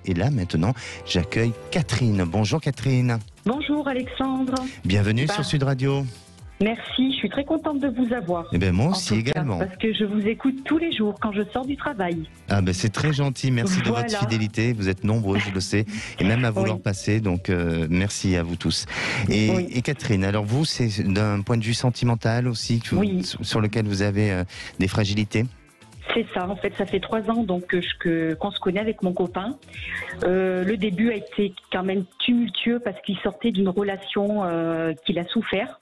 Et là, maintenant, j'accueille Catherine. Bonjour Catherine. Bonjour Alexandre. Bienvenue sur Sud Radio. Merci, je suis très contente de vous avoir. Eh bien, moi aussi également. Parce que je vous écoute tous les jours quand je sors du travail. Ah ben c'est très gentil, merci de votre fidélité. Vous êtes nombreux, je le sais, et même à vouloir passer, donc merci à vous tous. Et Catherine, alors vous, c'est d'un point de vue sentimental aussi, sur lequel vous avez des fragilités? C'est ça, en fait, ça fait 3 ans donc qu'on se connaît avec mon copain. Le début a été quand même tumultueux parce qu'il sortait d'une relation qu'il a souffert.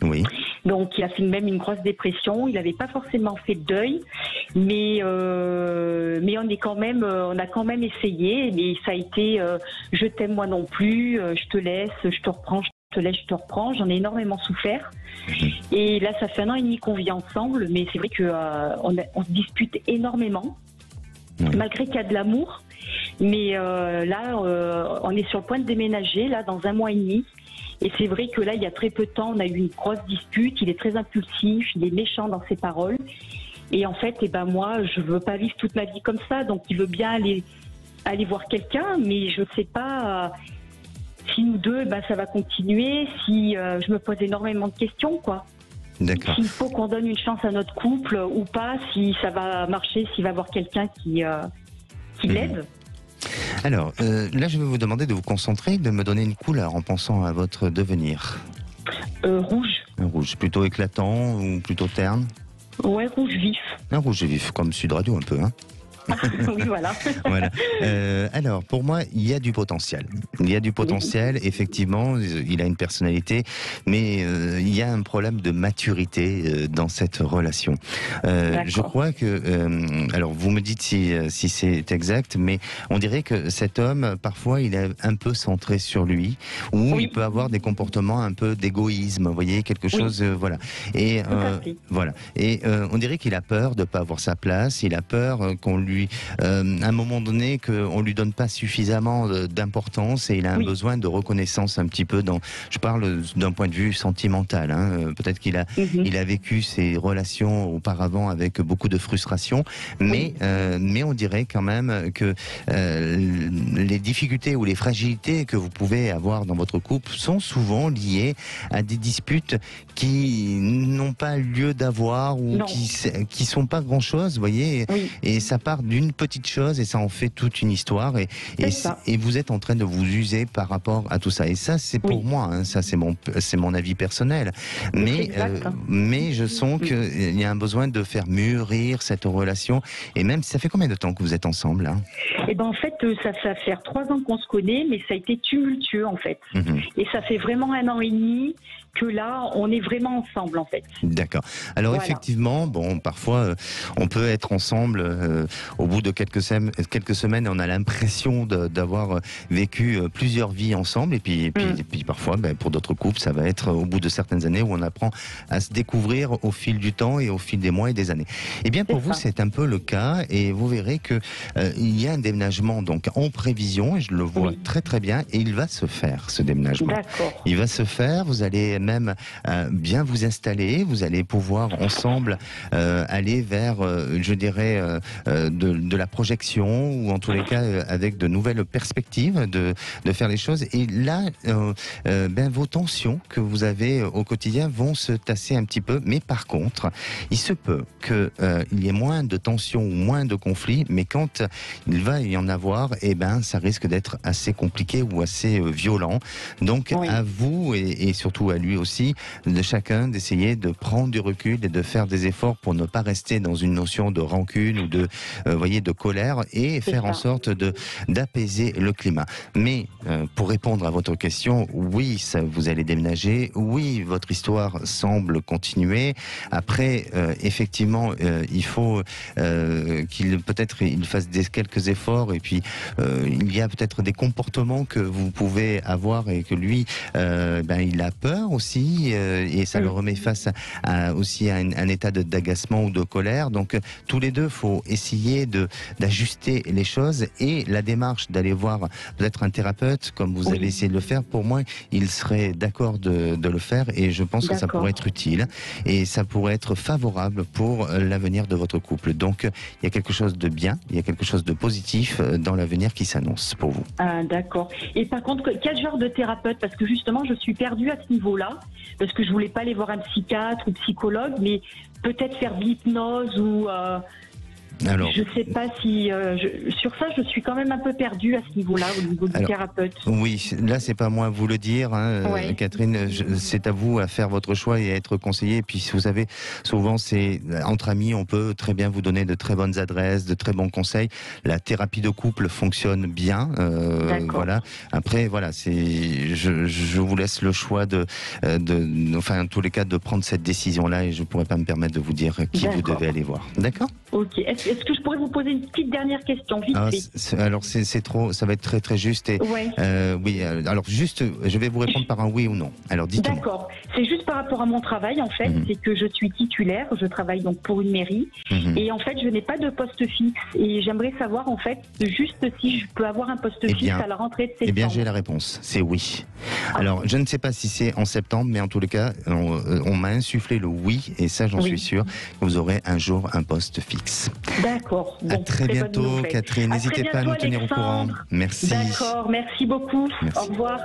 Oui. Donc il a fait même une grosse dépression. Il n'avait pas forcément fait de deuil, mais on a quand même essayé. Mais ça a été je t'aime moi non plus, je te laisse, je te reprends, je te laisse, je te reprends. J'en ai énormément souffert. Et là, ça fait 1 an et demi qu'on vit ensemble, mais c'est vrai que on se dispute énormément, malgré qu'il y a de l'amour. Mais là, on est sur le point de déménager là dans 1 mois et demi. Et c'est vrai que là, il y a très peu de temps, on a eu une grosse dispute. Il est très impulsif, il est méchant dans ses paroles. Et en fait, moi, je veux pas vivre toute ma vie comme ça. Donc, il veut bien aller voir quelqu'un, mais je sais pas si nous deux, ça va continuer. Si je me pose énormément de questions, quoi. D'accord. S'il faut qu'on donne une chance à notre couple ou pas, si ça va marcher, s'il va voir quelqu'un qui l'aide. Alors, là, je vais vous demander de vous concentrer, de me donner une couleur en pensant à votre devenir. Rouge. Un rouge plutôt éclatant ou plutôt terne? Ouais, rouge vif. Un rouge vif, comme Sud Radio un peu, hein. Oui, voilà. Voilà. Alors, pour moi, il y a du potentiel. Il y a du potentiel, effectivement, il a une personnalité, mais il y a un problème de maturité dans cette relation. Je crois que... alors, vous me dites si c'est exact, mais on dirait que cet homme, parfois, il est un peu centré sur lui, ou il peut avoir des comportements un peu d'égoïsme, vous voyez, quelque chose... voilà. Et, voilà. Et on dirait qu'il a peur de ne pas avoir sa place, il a peur qu'on lui à un moment donné qu'on lui donne pas suffisamment d'importance et il a un besoin de reconnaissance un petit peu je parle d'un point de vue sentimental, hein. Peut-être qu'il a vécu ses relations auparavant avec beaucoup de frustration, mais on dirait quand même que les difficultés ou les fragilités que vous pouvez avoir dans votre couple sont souvent liées à des disputes qui n'ont pas lieu d'avoir ou qui sont pas grand chose, vous voyez, et ça part d'une petite chose et ça en fait toute une histoire et vous êtes en train de vous user par rapport à tout ça. Et ça, c'est pour moi, hein, ça c'est mon avis personnel. Mais je sens qu'il y a un besoin de faire mûrir cette relation. Et même, ça fait combien de temps que vous êtes ensemble là? Eh ben en fait, ça fait 3 ans qu'on se connaît, mais ça a été tumultueux en fait. Et ça fait vraiment 1 an et demi que là, on est vraiment ensemble en fait. D'accord. Alors effectivement, bon, parfois, on peut être ensemble au bout de quelques semaines, on a l'impression d'avoir vécu plusieurs vies ensemble. Et puis parfois, pour d'autres couples, ça va être au bout de certaines années où on apprend à se découvrir au fil du temps et au fil des mois et des années. Eh bien, pour vous, c'est un peu le cas. Et vous verrez que il y a un déménagement donc en prévision, et je le vois très très bien. Et il va se faire, ce déménagement. Il va se faire. Vous allez même bien vous installer. Vous allez pouvoir ensemble aller vers, je dirais, de la projection, ou en tous les cas avec de nouvelles perspectives de faire les choses. Et là, vos tensions que vous avez au quotidien vont se tasser un petit peu. Mais par contre, il se peut qu'il y ait moins de tensions ou moins de conflits, mais quand il va y en avoir, ça risque d'être assez compliqué ou assez violent. Donc à vous et surtout à lui aussi, de chacun d'essayer de prendre du recul et de faire des efforts pour ne pas rester dans une notion de rancune ou de colère et faire en sorte d'apaiser le climat. Mais pour répondre à votre question, oui, vous allez déménager, oui, votre histoire semble continuer. Après, effectivement, il faut qu'il fasse quelques efforts, et puis il y a peut-être des comportements que vous pouvez avoir et que lui, il a peur aussi, et ça le remet face aussi à un état d'agacement ou de colère. Donc tous les deux, faut essayer essayer d'ajuster les choses, et la démarche d'aller voir peut-être un thérapeute, comme vous avez essayé de le faire, pour moi, il serait d'accord de le faire, et je pense que ça pourrait être utile et ça pourrait être favorable pour l'avenir de votre couple. Donc, il y a quelque chose de bien, il y a quelque chose de positif dans l'avenir qui s'annonce pour vous. Ah, d'accord. Et par contre, quel genre de thérapeute? Parce que justement, je suis perdue à ce niveau-là, parce que je voulais pas aller voir un psychiatre ou psychologue, mais peut-être faire de l'hypnose ou... Alors, je ne sais pas si... sur ça, je suis quand même un peu perdue à ce niveau-là, au niveau du thérapeute. Oui, là, c'est pas moi à vous le dire, hein, Catherine. C'est à vous à faire votre choix et à être conseillé. Et puis, vous savez, souvent, c'est entre amis, on peut très bien vous donner de très bonnes adresses, de très bons conseils. La thérapie de couple fonctionne bien. Voilà. Après, voilà, je vous laisse le choix enfin, en tous les cas, de prendre cette décision-là, et je ne pourrais pas me permettre de vous dire qui vous devez aller voir. D'accord ? Ok. Est-ce que je pourrais vous poser une petite dernière question, vite fait? Alors, c'est trop, ça va être très très juste. Et, oui, alors juste, je vais vous répondre par un oui ou non. Alors, dites-moi. D'accord. C'est juste par rapport à mon travail, en fait. C'est que je suis titulaire, je travaille donc pour une mairie. Et en fait, je n'ai pas de poste fixe. Et j'aimerais savoir, en fait, juste si je peux avoir un poste fixe à la rentrée de septembre. Eh bien, j'ai la réponse. C'est oui. Alors, je ne sais pas si c'est en septembre, mais en tous les cas, on m'a insufflé le oui. Et ça, j'en suis sûr, que vous aurez un jour un poste fixe. D'accord. Bon, à très bientôt, Catherine. N'hésitez pas à nous tenir au courant. Merci. D'accord, merci beaucoup. Merci. Au revoir.